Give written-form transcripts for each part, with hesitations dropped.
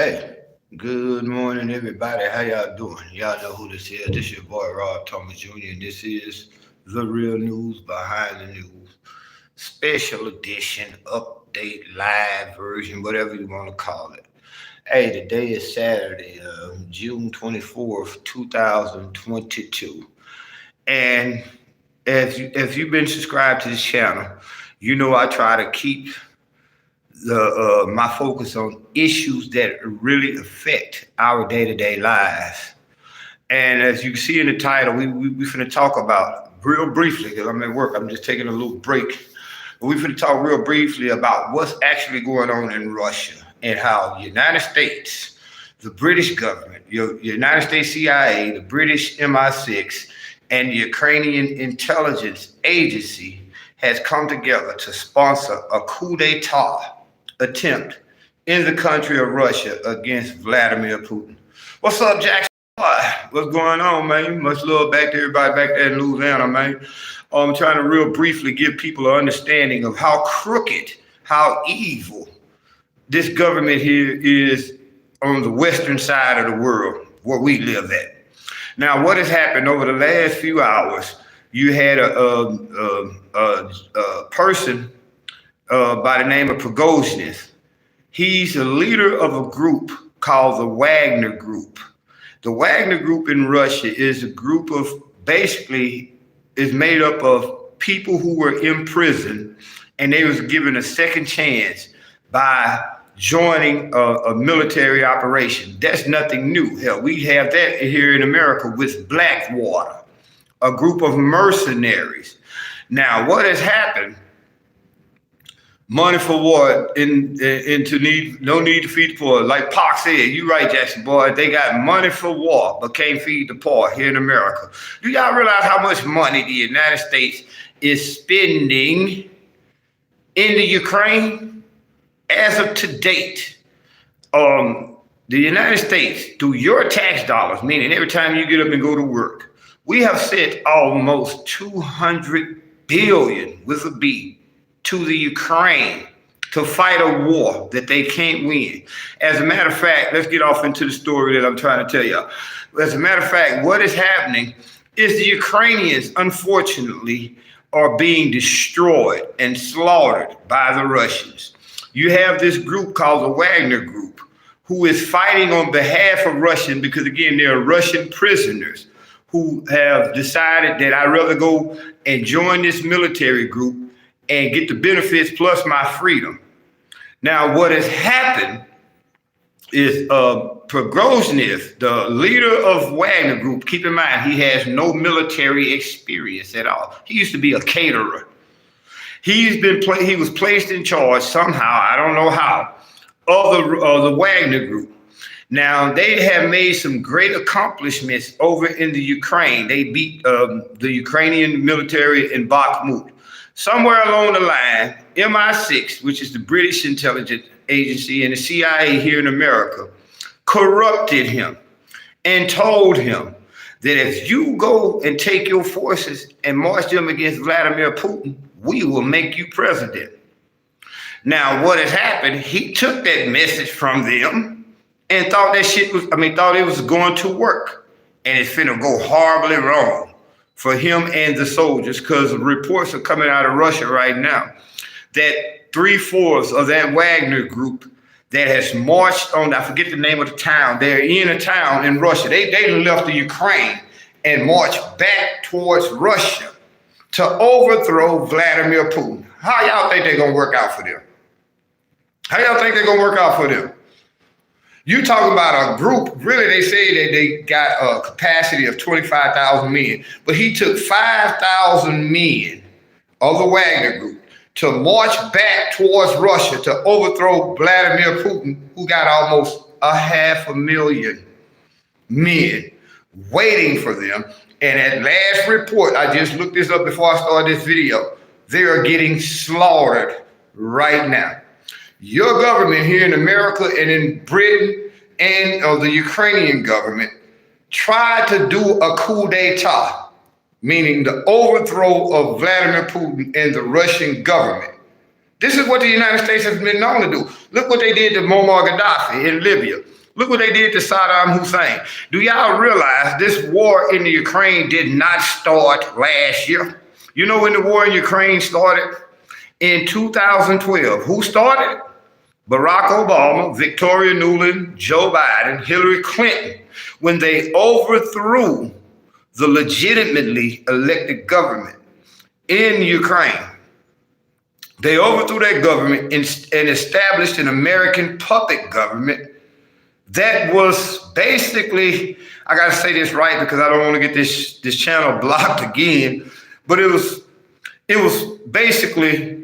Hey, good morning, everybody. How y'all doing? Y'all know who this is. This your boy Rob Thomas Jr. and this is the real news behind the news, special edition, update, live version, whatever you want to call it. Hey, today is Saturday, June 24th, 2022, and if you've been subscribed to this channel, you know I try to keep the my focus on issues that really affect our day-to-day lives. And as you can see in the title, we finna talk about real briefly, because I'm at work, I'm just taking a little break. But we finna talk real briefly about what's actually going on in Russia and how the United States, the British government, your United States CIA, the British MI6, and the Ukrainian intelligence agency has come together to sponsor a coup d'etat attempt in the country of Russia against Vladimir Putin. What's up, Jackson? What's going on, man? Much love back to everybody back there in Louisiana, man. I'm trying to real briefly give people an understanding of how crooked, how evil this government here is on the western side of the world where we live at. Now, what has happened over the last few hours? You had a person by the name of Prigozhin. He's a leader of a group called the Wagner Group. The Wagner Group in Russia is a group of is made up of people who were in prison and they was given a second chance by joining a military operation. That's nothing new. Hell, we have that here in America with Blackwater, a group of mercenaries. Now, what has happened? Money for what? Into need, no need to feed the poor. Like Pac said, you right, Jackson, boy. They got money for war, but can't feed the poor here in America. Do y'all realize how much money the United States is spending in the Ukraine as of to date? The United States, through your tax dollars, meaning every time you get up and go to work, we have sent almost 200 billion with a B to the Ukraine to fight a war that they can't win. As a matter of fact, let's get off into the story that I'm trying to tell y'all. As a matter of fact, what is happening is the Ukrainians, unfortunately, are being destroyed and slaughtered by the Russians. You have this group called the Wagner Group, who is fighting on behalf of Russians because, again, they're Russian prisoners who have decided that I'd rather go and join this military group and get the benefits plus my freedom. Now, what has happened is Prigozhin, the leader of Wagner Group, keep in mind, he has no military experience at all. He used to be a caterer. He was placed in charge somehow, I don't know how, of the Wagner Group. Now, they have made some great accomplishments over in the Ukraine. They beat the Ukrainian military in Bakhmut. Somewhere along the line, MI6, which is the British intelligence agency, and the CIA here in America, corrupted him and told him that if you go and take your forces and march them against Vladimir Putin, we will make you president. Now, what has happened, he took that message from them and thought thought it was going to work. And it's finna go horribly wrong for him and the soldiers, because reports are coming out of Russia right now that 3/4 of that Wagner group that has marched on, I forget the name of the town, they're in a town in Russia. They left the Ukraine and marched back towards Russia to overthrow Vladimir Putin. How y'all think they're gonna work out for them? How y'all think they're gonna work out for them? You talking about a group, really they say that they got a capacity of 25,000 men, but he took 5,000 men of the Wagner Group to march back towards Russia to overthrow Vladimir Putin, who got almost 500,000 men waiting for them. And at last report, I just looked this up before I started this video, they are getting slaughtered right now. Your government here in America and in Britain and the Ukrainian government tried to do a coup d'etat, meaning the overthrow of Vladimir Putin and the Russian government. This is what the United States has been known to do. Look what they did to Muammar Gaddafi in Libya. Look what they did to Saddam Hussein. Do y'all realize this war in the Ukraine did not start last year? You know when the war in Ukraine started? In 2012. Who started? Barack Obama, Victoria Nuland, Joe Biden, Hillary Clinton, when they overthrew the legitimately elected government in Ukraine. They overthrew that government and established an American puppet government that was basically, I gotta say this right because I don't want to get this channel blocked again, but it was basically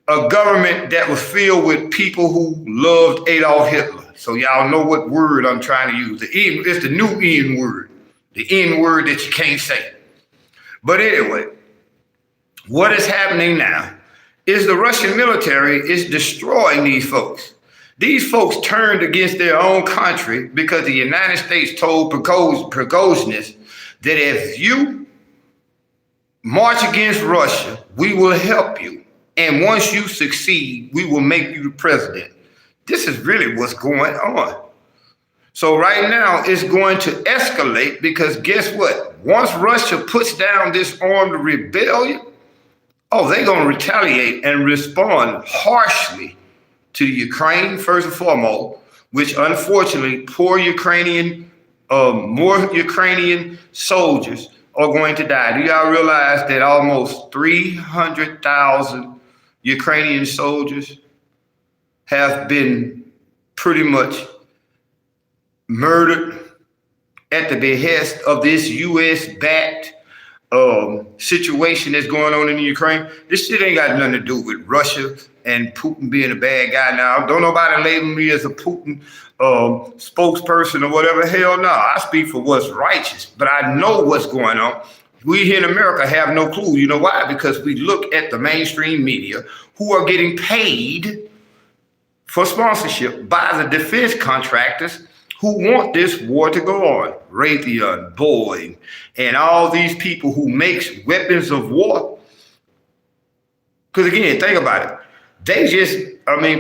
a government that was filled with people who loved Adolf Hitler. So y'all know what word I'm trying to use. It's the new N word, the N word that you can't say. But anyway, what is happening now is the Russian military is destroying these folks. These folks turned against their own country because the United States told Prigozhin that if you march against Russia, we will help you. And once you succeed, we will make you the president. This is really what's going on. So right now it's going to escalate because guess what? Once Russia puts down this armed rebellion, they're going to retaliate and respond harshly to Ukraine, first and foremost, which unfortunately more Ukrainian soldiers are going to die. Do y'all realize that almost 300,000 Ukrainian soldiers have been pretty much murdered at the behest of this U.S.-backed situation that's going on in the Ukraine? This shit ain't got nothing to do with Russia and Putin being a bad guy. Now, don't nobody label me as a Putin spokesperson or whatever. Hell no, I speak for what's righteous, but I know what's going on. We here in America have no clue. You know why? Because we look at the mainstream media who are getting paid for sponsorship by the defense contractors who want this war to go on. Raytheon, Boeing, and all these people who makes weapons of war. Because again, think about it. They just,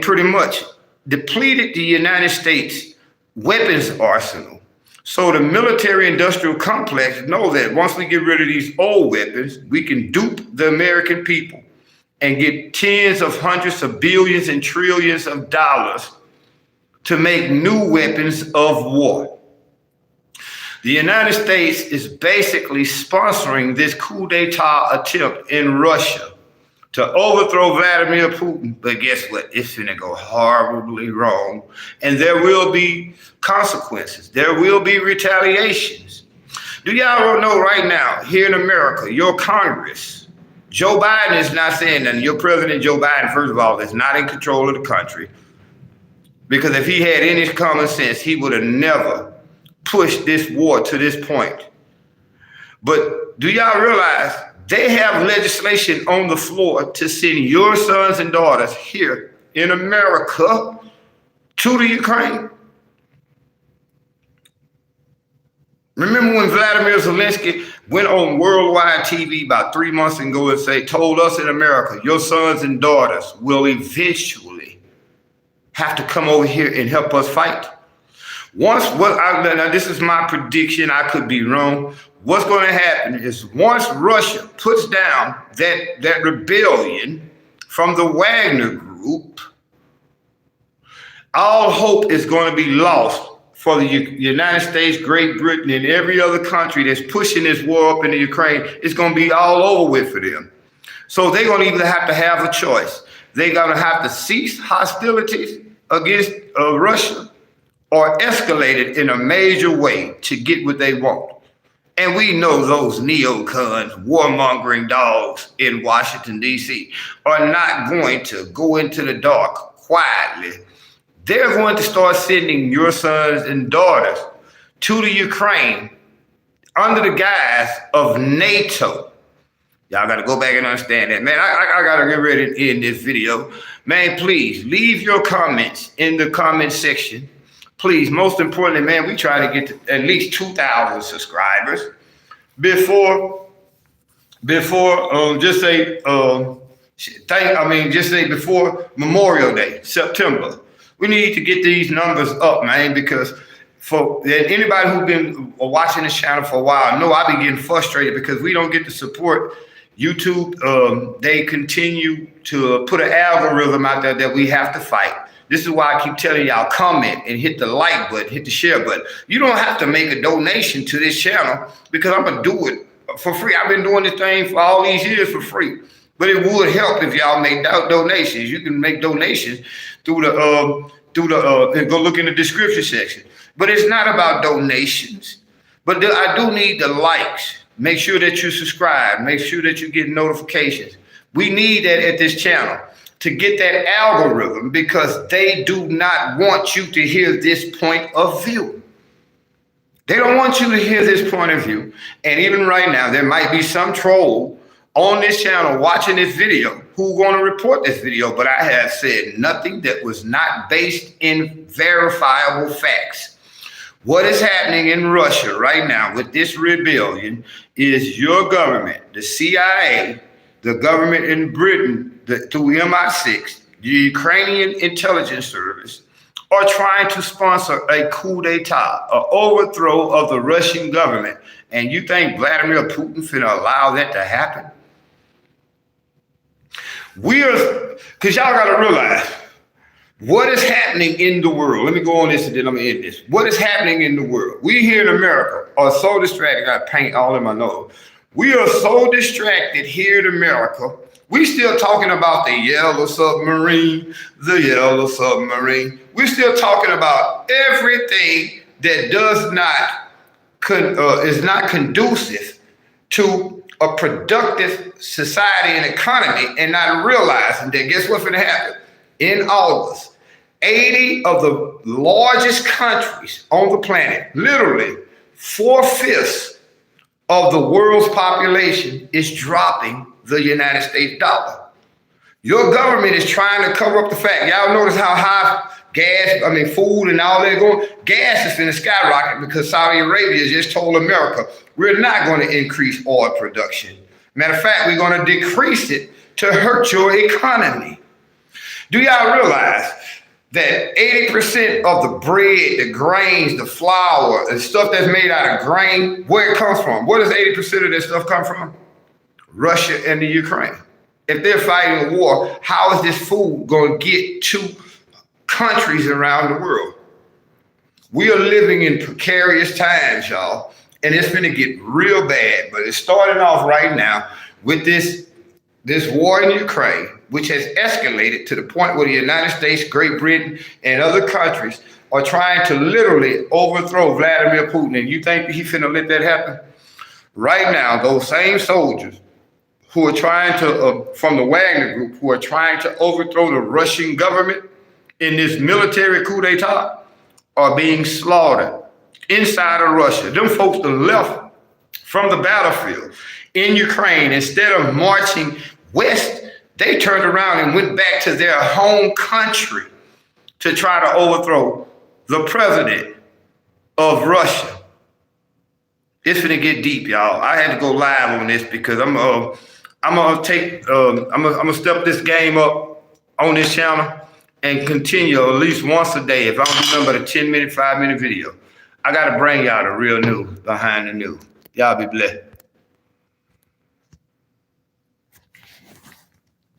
pretty much depleted the United States weapons arsenal. So the military-industrial complex know that once we get rid of these old weapons, we can dupe the American people and get tens of hundreds of billions and trillions of dollars to make new weapons of war. The United States is basically sponsoring this coup d'etat attempt in Russia to overthrow Vladimir Putin. But guess what? It's going to go horribly wrong. And there will be consequences. There will be retaliations. Do y'all know right now, here in America, your Congress, Joe Biden is not saying nothing. Your President Joe Biden, first of all, is not in control of the country. Because if he had any common sense, he would have never pushed this war to this point. But do y'all realize they have legislation on the floor to send your sons and daughters here in America to the Ukraine? Remember when Vladimir Zelensky went on worldwide TV about 3 months ago and told us in America, your sons and daughters will eventually have to come over here and help us fight? Now this is my prediction, I could be wrong. What's going to happen is once Russia puts down that rebellion from the Wagner group, all hope is going to be lost for the United States, Great Britain, and every other country that's pushing this war up in the Ukraine. It's going to be all over with for them. So they're going to either have to have a choice. They're going to have to cease hostilities against Russia or escalate it in a major way to get what they want. And we know those neocons, warmongering dogs in Washington, D.C. are not going to go into the dark quietly. They're going to start sending your sons and daughters to the Ukraine under the guise of NATO. Y'all got to go back and understand that. Man, I got to get ready to end this video. Man, please leave your comments in the comment section. Please, most importantly, man, we try to get to at least 2,000 subscribers before Memorial Day, September. We need to get these numbers up, man, because for anybody who's been watching this channel for a while, know I've been getting frustrated because we don't get the support. YouTube, they continue to put an algorithm out there that we have to fight. This is why I keep telling y'all, comment and hit the like button, hit the share button. You don't have to make a donation to this channel because I'm going to do it for free. I've been doing this thing for all these years for free. But it would help if y'all make donations. You can make donations through the go look in the description section. But it's not about donations. But I do need the likes. Make sure that you subscribe. Make sure that you get notifications. We need that at this channel to get that algorithm because they do not want you to hear this point of view. They don't want you to hear this point of view. And even right now, there might be some troll on this channel watching this video who's going to report this video, but I have said nothing that was not based in verifiable facts. What is happening in Russia right now with this rebellion is your government, the CIA, the government in Britain, through MI6, the Ukrainian intelligence service, are trying to sponsor a coup d'etat, an overthrow of the Russian government. And you think Vladimir Putin finna allow that to happen? Because y'all got to realize what is happening in the world. Let me go on this and then I'm going to end this. What is happening in the world? We here in America are so distracted. I got paint all in my nose. We are so distracted here in America. We still talking about the yellow submarine, the yellow submarine. We're still talking about everything that does not, is not conducive to a productive society and economy, and not realizing that guess what's going to happen? In August, 80 of the largest countries on the planet, literally 4/5 of the world's population is dropping the United States dollar. Your government is trying to cover up the fact. Y'all notice how high food and all that going? Gas is going to skyrocket because Saudi Arabia just told America, we're not going to increase oil production. Matter of fact, we're going to decrease it to hurt your economy. Do y'all realize that 80% of the bread, the grains, the flour, and stuff that's made out of grain, where it comes from? Where does 80% of that stuff come from? Russia and the Ukraine. If they're fighting a war, how is this food going to get to countries around the world? We are living in precarious times, y'all, and it's going to get real bad. But it's starting off right now with this war in Ukraine, which has escalated to the point where the United States, Great Britain, and other countries are trying to literally overthrow Vladimir Putin. And you think he finna let that happen? Right now, those same soldiers who are trying to, from the Wagner Group, who are trying to overthrow the Russian government in this military coup d'etat, are being slaughtered inside of Russia. Them folks that left from the battlefield in Ukraine, instead of marching west, they turned around and went back to their home country to try to overthrow the president of Russia. It's gonna get deep, y'all. I had to go live on this because I'm gonna step this game up on this channel and continue at least once a day. If I don't do nothing but a 10-minute, 5-minute video, I gotta bring y'all the real news behind the news. Y'all be blessed.